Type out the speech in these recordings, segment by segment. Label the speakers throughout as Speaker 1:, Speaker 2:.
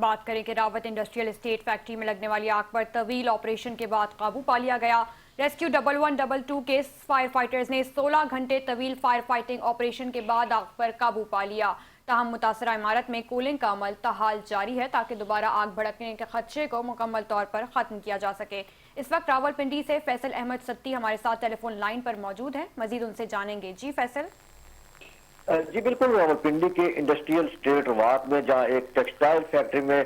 Speaker 1: بات کریں کہ راوت انڈسٹریل اسٹیٹ فیکٹری میں لگنے والی آگ پر طویل آپریشن کے بعد قابو پا لیا گیا۔ ریسکیو 1112 کے فائر فائٹرز نے 16 گھنٹے طویل فائر فائٹنگ آپریشن کے بعد آگ پر قابو پا لیا۔ تاہم متاثرہ عمارت میں کولنگ کا عمل تاحال جاری ہے تاکہ دوبارہ آگ بھڑکنے کے خدشے کو مکمل طور پر ختم کیا جا سکے۔ اس وقت راولپنڈی سے فیصل احمد ستی ہمارے ساتھ ٹیلی فون لائن پر موجود ہیں، مزید ان سے جانیں گے۔ جی فیصل۔
Speaker 2: جی بالکل، راولپنڈی کے انڈسٹریل اسٹیٹ روات میں جہاں ایک ٹیکسٹائل فیکٹری میں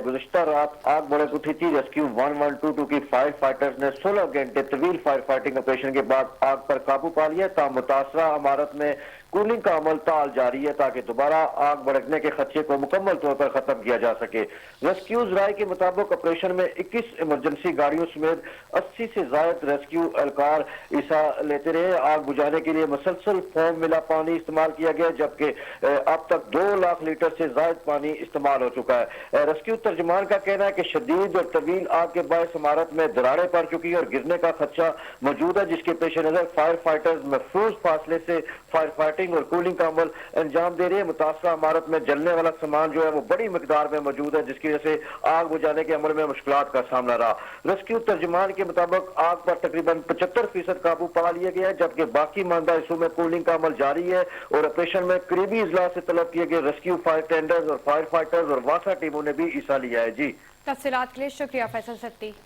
Speaker 2: گزشتہ رات آگ بھڑک اٹھی تھی، ریسکیو 1122 کی فائر فائٹرز نے 16 گھنٹے طویل فائر فائٹنگ آپریشن کے بعد آگ پر قابو پا لیا۔ تاہم متاثرہ عمارت میں کولنگ کا عمل تاحال جاری ہے تاکہ دوبارہ آگ بھڑکنے کے خدشے کو مکمل طور پر ختم کیا جا سکے۔ ریسکیو ذرائع کے مطابق آپریشن میں 21 ایمرجنسی گاڑیوں سمیت 80 سے زائد ریسکیو اہلکار حصہ لیتے رہے۔ آگ بجھانے کے لیے مسلسل فوم ملا پانی استعمال کیا گیا، جبکہ اب تک 2 لاکھ لیٹر سے زائد پانی استعمال ہو چکا ہے۔ ریسکیو ترجمان کا کہنا ہے کہ شدید اور طویل آگ کے باعث عمارت میں دراڑیں پڑ چکی ہیں اور گرنے کا خدشہ موجود ہے، جس کے پیش نظر فائر فائٹرز محفوظ فاصلے سے فائر فائٹنگ اور کولنگ کا عمل انجام دے رہے ہیں۔ متاثرہ عمارت میں جلنے والا سامان جو ہے وہ بڑی مقدار میں موجود ہے، جس کی وجہ سے آگ بجھانے کے عمل میں مشکلات کا سامنا رہا۔ ریسکیو ترجمان کے مطابق آگ پر تقریباً 75% قابو پا لیا گیا ہے، جبکہ باقی ماندہ حصوں میں کولنگ کا عمل جاری ہے اور آپریشن میں قریبی اضلاع سے طلب کیے گئے ریسکیو فائر ٹینڈرز اور فائر فائٹرز اور واسا ٹیموں نے بھی حصہ لیا ہے۔ جی
Speaker 1: تفصیلات کے لیے شکریہ فیصل ستی۔